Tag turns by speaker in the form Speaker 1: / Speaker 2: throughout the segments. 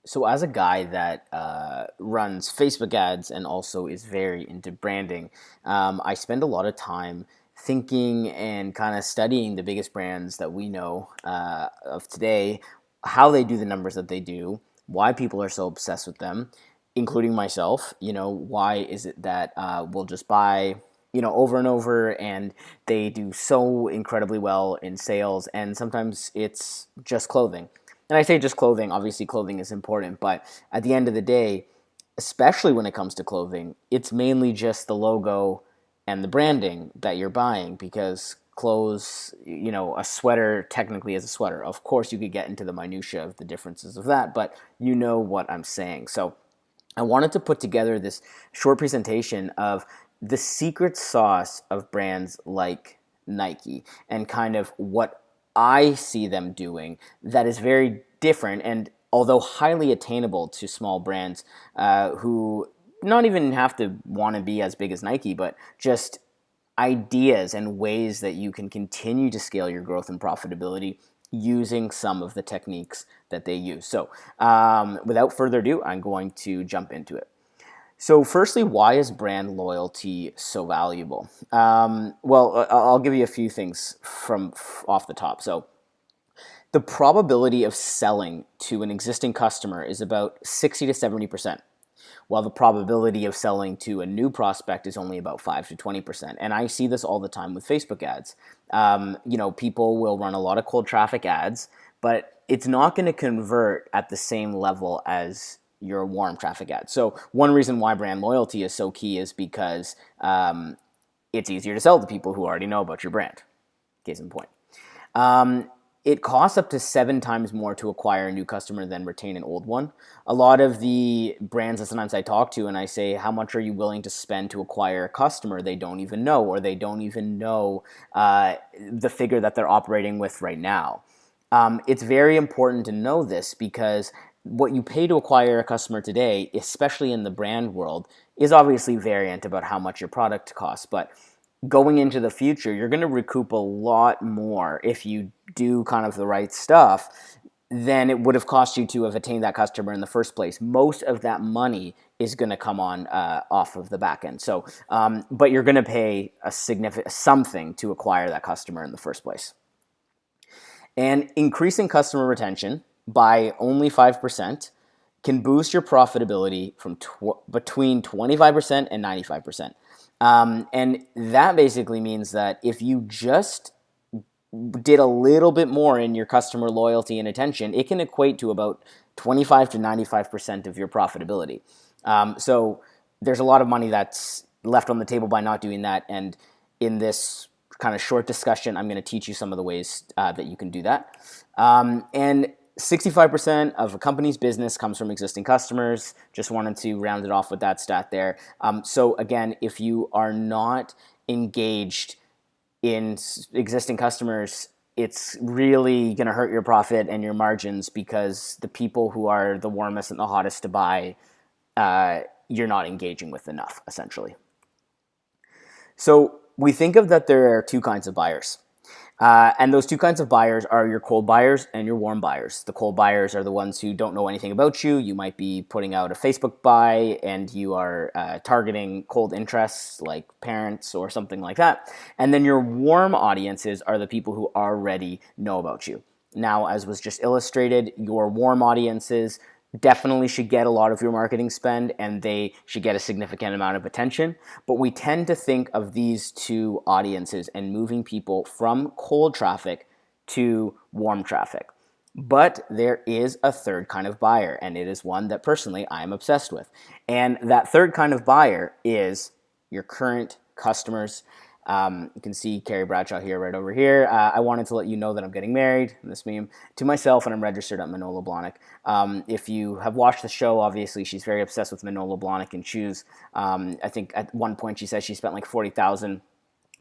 Speaker 1: So, as a guy that runs Facebook ads and also is very into branding, I spend a lot of time thinking and kind of studying the biggest brands that we know of today, how they do the numbers that they do, why people are so obsessed with them, including myself. Why is it that we'll just buy, over and over, and they do so incredibly well in sales, and sometimes it's just clothing. And I say just clothing, obviously clothing is important, but at the end of the day, especially when it comes to clothing, it's mainly just the logo and the branding that you're buying because clothes, a sweater technically is a sweater. Of course, you could get into the minutia of the differences of that, but you know what I'm saying. So I wanted to put together this short presentation of the secret sauce of brands like Nike and kind of what I see them doing that is very different and although highly attainable to small brands who not even have to want to be as big as Nike, but just ideas and ways that you can continue to scale your growth and profitability using some of the techniques that they use. So, without further ado, I'm going to jump into it. So, firstly, why is brand loyalty so valuable? I'll give you a few things from off the top. So, the probability of selling to an existing customer is about 60 to 70%, while the probability of selling to a new prospect is only about 5 to 20%. And I see this all the time with Facebook ads. People will run a lot of cold traffic ads, but it's not going to convert at the same level as your warm traffic ads. So one reason why brand loyalty is so key is because it's easier to sell to people who already know about your brand. Case in point. It costs up to 7 times more to acquire a new customer than retain an old one. A lot of the brands that sometimes I talk to and I say, how much are you willing to spend to acquire a customer? They don't even know, or they don't even know the figure that they're operating with right now. It's very important to know this because what you pay to acquire a customer today, especially in the brand world, is obviously variant about how much your product costs. But going into the future, you're going to recoup a lot more if you do kind of the right stuff than it would have cost you to have attained that customer in the first place. Most of that money is going to come on off of the back end. So, but you're going to pay a significant something to acquire that customer in the first place. And increasing customer retention by only 5% can boost your profitability from between 25% and 95%. And that basically means that if you just did a little bit more in your customer loyalty and attention, it can equate to about 25 to 95% of your profitability. So there's a lot of money that's left on the table by not doing that. And in this kind of short discussion, I'm going to teach you some of the ways that you can do that. And 65% of a company's business comes from existing customers. Just wanted to round it off with that stat there. So again, if you are not engaged in existing customers, it's really going to hurt your profit and your margins because the people who are the warmest and the hottest to buy, you're not engaging with enough, essentially. So we think of that there are 2 kinds of buyers. And those 2 kinds of buyers are your cold buyers and your warm buyers. The cold buyers are the ones who don't know anything about you. You might be putting out a Facebook buy and you are targeting cold interests like parents or something like that. And then your warm audiences are the people who already know about you. Now, as was just illustrated, your warm audiences definitely should get a lot of your marketing spend and they should get a significant amount of attention. But we tend to think of these 2 audiences and moving people from cold traffic to warm traffic. But there is a 3rd kind of buyer, and it is one that personally I am obsessed with. And that 3rd kind of buyer is your current customers. You can see Carrie Bradshaw here, right over here. I wanted to let you know that I'm getting married, in this meme, to myself, and I'm registered at Manolo Blahnik. If you have watched the show, obviously she's very obsessed with Manolo Blahnik and shoes. I think at one point she says she spent like $40,000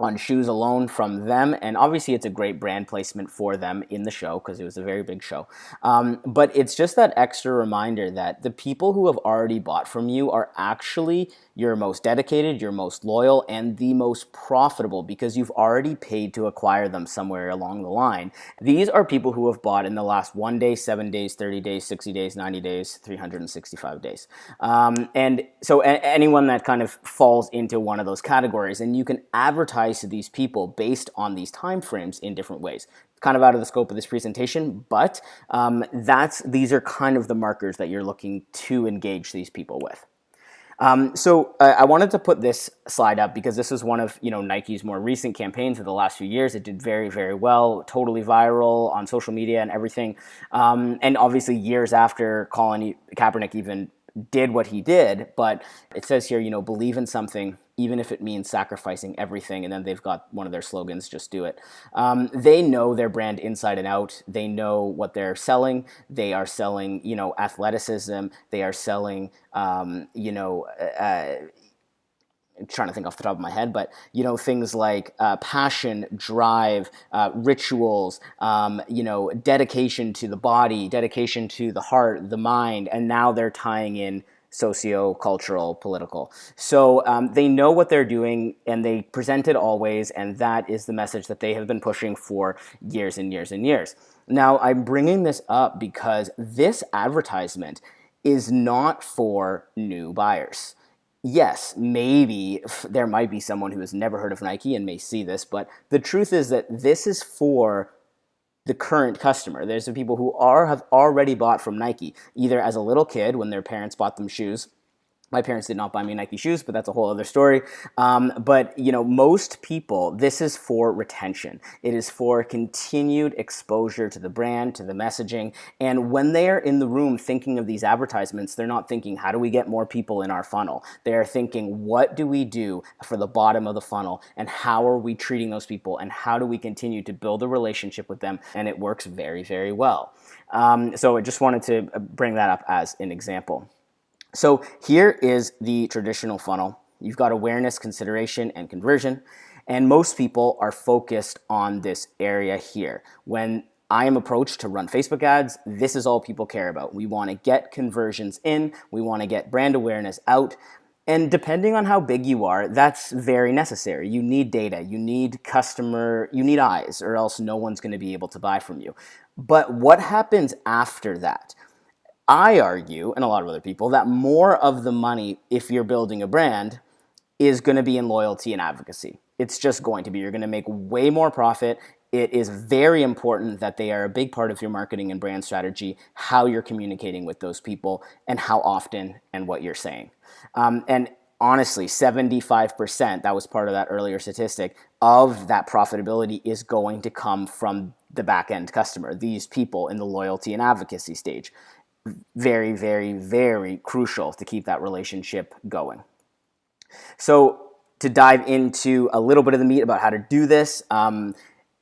Speaker 1: on shoes alone from them. And obviously, it's a great brand placement for them in the show because it was a very big show. But it's just that extra reminder that the people who have already bought from you are actually your most dedicated, your most loyal, and the most profitable because you've already paid to acquire them somewhere along the line. These are people who have bought in the last 1 day, 7 days, 30 days, 60 days, 90 days, 365 days. And so anyone that kind of falls into one of those categories, and you can advertise to these people based on these time frames in different ways. Kind of out of the scope of this presentation, but these are kind of the markers that you're looking to engage these people with. So I wanted to put this slide up because this is one of Nike's more recent campaigns of the last few years. It did very, very well, totally viral on social media and everything. And obviously years after Colin Kaepernick even did what he did, but it says here, believe in something, even if it means sacrificing everything. And then they've got one of their slogans, just do it. They know their brand inside and out. They know what they're selling. They are selling, athleticism. They are selling, trying to think off the top of my head, but things like passion, drive, rituals, dedication to the body, dedication to the heart, the mind, and now they're tying in socio-cultural, political. So they know what they're doing, and they present it always, and that is the message that they have been pushing for years and years and years. Now, I'm bringing this up because this advertisement is not for new buyers. Yes, maybe there might be someone who has never heard of Nike and may see this, but the truth is that this is for the current customer. There's the people who have already bought from Nike, either as a little kid when their parents bought them shoes. My parents did not buy me Nike shoes, but that's a whole other story. But most people, this is for retention. It is for continued exposure to the brand, to the messaging. And when they are in the room thinking of these advertisements, they're not thinking, how do we get more people in our funnel? They are thinking, what do we do for the bottom of the funnel? And how are we treating those people? And how do we continue to build a relationship with them? And it works very, very well. So I just wanted to bring that up as an example. So here is the traditional funnel. You've got awareness, consideration, and conversion. And most people are focused on this area here. When I am approached to run Facebook ads, this is all people care about. We want to get conversions in. We want to get brand awareness out. And depending on how big you are, that's very necessary. You need data, you need eyes, or else no one's going to be able to buy from you. But what happens after that? I argue, and a lot of other people, that more of the money, if you're building a brand, is going to be in loyalty and advocacy. It's just going to be. You're going to make way more profit. It is very important that they are a big part of your marketing and brand strategy, how you're communicating with those people, and how often and what you're saying. And honestly, 75%, that was part of that earlier statistic, of that profitability is going to come from the back-end customer, these people in the loyalty and advocacy stage. Very, very, very crucial to keep that relationship going. So to dive into a little bit of the meat about how to do this,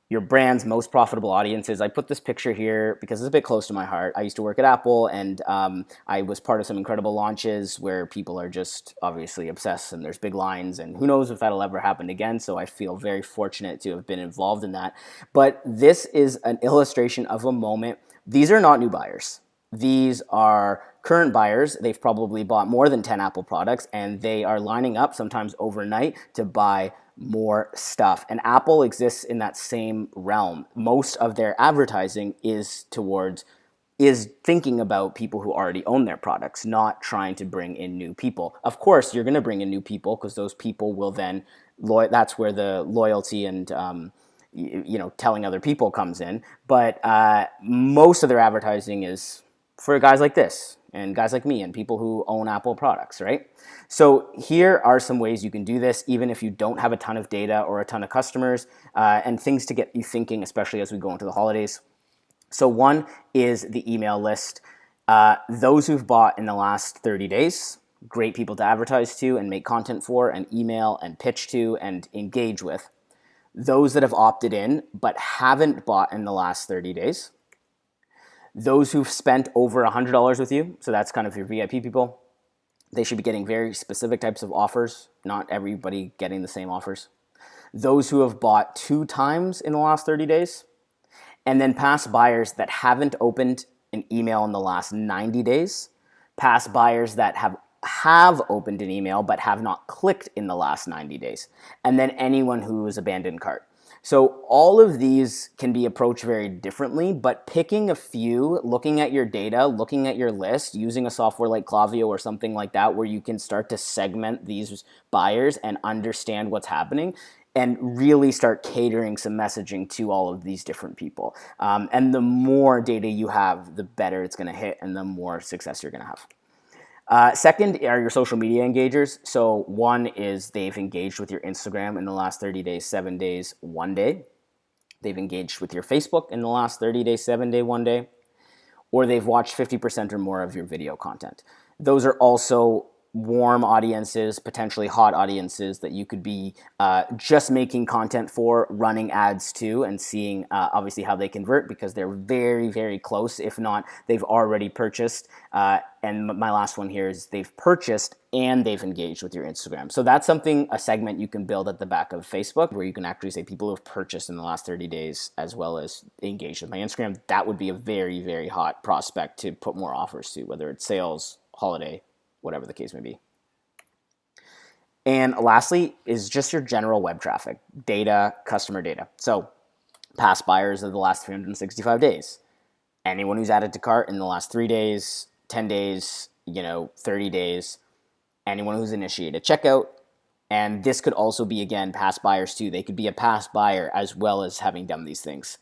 Speaker 1: your brand's most profitable audiences. I put this picture here because it's a bit close to my heart. I used to work at Apple, and I was part of some incredible launches where people are just obviously obsessed, and there's big lines, and who knows if that'll ever happen again. So I feel very fortunate to have been involved in that. But this is an illustration of a moment. These are not new buyers. These are current buyers. They've probably bought more than 10 Apple products, and they are lining up sometimes overnight to buy more stuff. And Apple exists in that same realm. Most of their advertising is thinking about people who already own their products, not trying to bring in new people. Of course, you're going to bring in new people because those people will then, that's where the loyalty and telling other people comes in. But most of their advertising is for guys like this and guys like me and people who own Apple products, right? So here are some ways you can do this, even if you don't have a ton of data or a ton of customers, and things to get you thinking, especially as we go into the holidays. So one is the email list. Those who've bought in the last 30 days, great people to advertise to and make content for and email and pitch to and engage with. Those that have opted in but haven't bought in the last 30 days. Those who've spent over $100 with you, so that's kind of your VIP people, they should be getting very specific types of offers, not everybody getting the same offers. those who have bought 2 times in the last 30 days, and then past buyers that haven't opened an email in the last 90 days, past buyers that have opened an email but have not clicked in the last 90 days, and then anyone who has abandoned cart. So all of these can be approached very differently, but picking a few, looking at your data, looking at your list, using a software like Klaviyo or something like that where you can start to segment these buyers and understand what's happening and really start catering some messaging to all of these different people. And the more data you have, the better it's going to hit and the more success you're going to have. Second are your social media engagers. So one is they've engaged with your Instagram in the last 30 days, 7 days, 1 day. They've engaged with your Facebook in the last 30 days, 7 day, 1 day. Or they've watched 50% or more of your video content. Those are also warm audiences, potentially hot audiences that you could be just making content for, running ads to, and seeing obviously how they convert because they're very, very close. If not, they've already purchased. And my last one here is they've purchased and they've engaged with your Instagram. So that's a segment you can build at the back of Facebook where you can actually say people who have purchased in the last 30 days as well as engaged with my Instagram. That would be a very, very hot prospect to put more offers to, whether it's sales, holiday, whatever the case may be. And lastly is just your general web traffic, data, customer data. So past buyers of the last 365 days, anyone who's added to cart in the last 3 days, 10 days, 30 days, anyone who's initiated checkout. And this could also be, again, past buyers too. They could be a past buyer as well as having done these things.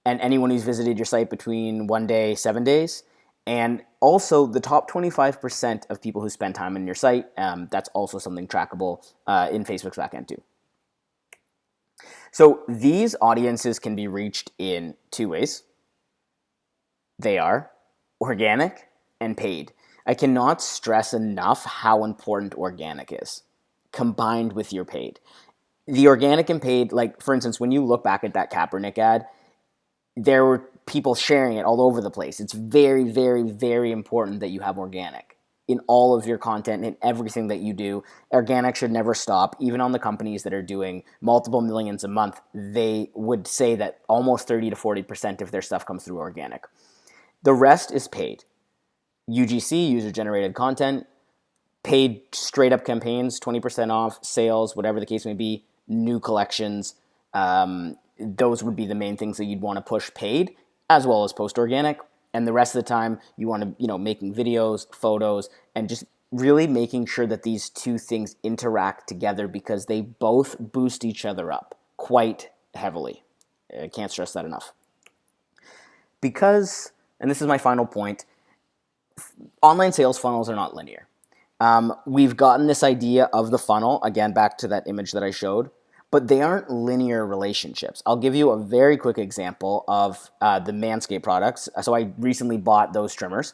Speaker 1: And anyone who's visited your site between 1 day, 7 days. And also the top 25% of people who spend time on your site, that's also something trackable in Facebook's backend too. So these audiences can be reached in 2 ways. They are organic and paid. I cannot stress enough how important organic is combined with your paid. The organic and paid, like for instance, when you look back at that Kaepernick ad, there were people sharing it all over the place. It's very, very, very important that you have organic in all of your content and everything that you do. Organic should never stop. Even on the companies that are doing multiple millions a month, they would say that almost 30 to 40% of their stuff comes through organic. The rest is paid. UGC, user-generated content, paid straight-up campaigns, 20% off, sales, whatever the case may be, new collections. Those would be the main things that you'd want to push paid, as well as post organic. And the rest of the time, you want to, making videos, photos, and just really making sure that these two things interact together because they both boost each other up quite heavily. I can't stress that enough. Because, and this is my final point, online sales funnels are not linear. We've gotten this idea of the funnel, again, back to that image that I showed, but they aren't linear relationships. I'll give you a very quick example of the Manscaped products. So I recently bought those trimmers,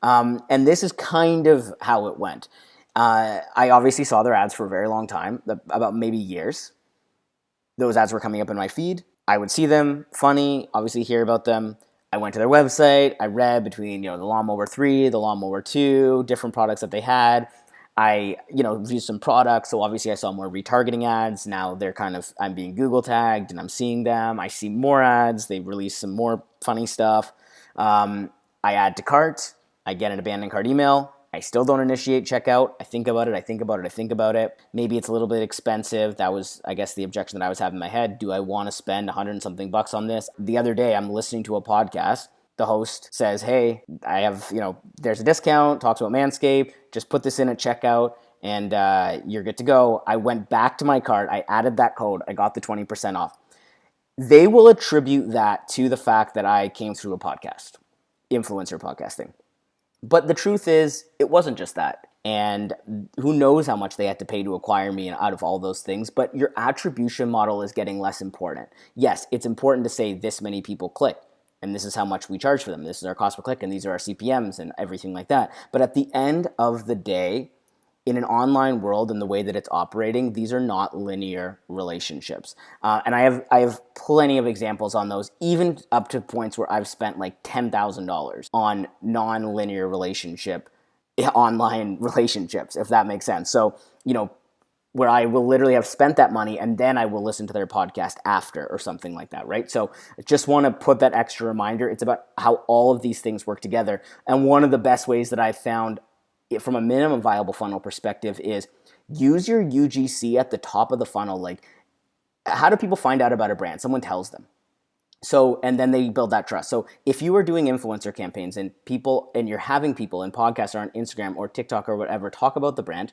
Speaker 1: and this is kind of how it went. I obviously saw their ads for a very long time, about maybe years. Those ads were coming up in my feed. I would see them, funny, obviously hear about them. I went to their website. I read between the Lawnmower 3, the Lawnmower 2, different products that they had. I, viewed some products, so obviously I saw more retargeting ads. Now I'm being Google tagged and I'm seeing them. I see more ads. They release some more funny stuff. I add to cart. I get an abandoned cart email. I still don't initiate checkout. I think about it. Maybe it's a little bit expensive. That was, I guess, the objection that I was having in my head. Do I want to spend 100 and something bucks on this? The other day, I'm listening to a podcast. The host says, hey, I have, there's a discount, talks about Manscaped, just put this in at checkout and you're good to go. I went back to my cart, I added that code, I got the 20% off. They will attribute that to the fact that I came through a podcast, influencer podcasting. But the truth is, it wasn't just that. And who knows how much they had to pay to acquire me out of all those things. But your attribution model is getting less important. Yes, it's important to say this many people click. And this is how much we charge for them. This is our cost per click, and these are our CPMs and everything like that. But at the end of the day, in an online world and the way that it's operating, these are not linear relationships. And I have plenty of examples on those, even up to points where I've spent like $10,000 on non-linear online relationships, if that makes sense. So, where I will literally have spent that money and then I will listen to their podcast after or something like that, right? So I just want to put that extra reminder. It's about how all of these things work together. And one of the best ways that I've found from a minimum viable funnel perspective is use your UGC at the top of the funnel. Like, how do people find out about a brand? Someone tells them. So, and then they build that trust. So if you are doing influencer campaigns and you're having people in podcasts or on Instagram or TikTok or whatever talk about the brand,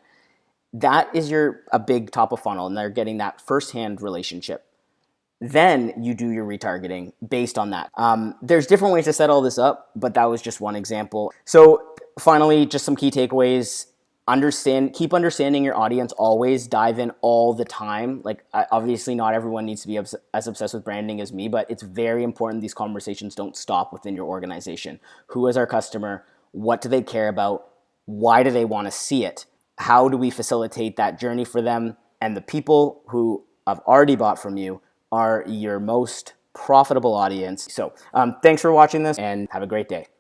Speaker 1: that is a big top of funnel, and they're getting that firsthand relationship. Then you do your retargeting based on that. There's different ways to set all this up, but that was just one example. So finally, just some key takeaways. Keep understanding your audience. Always dive in all the time. Like, obviously not everyone needs to be as obsessed with branding as me, but it's very important these conversations don't stop within your organization. Who is our customer? What do they care about? Why do they want to see it? How do we facilitate that journey for them? And the people who have already bought from you are your most profitable audience. So thanks for watching this, and have a great day.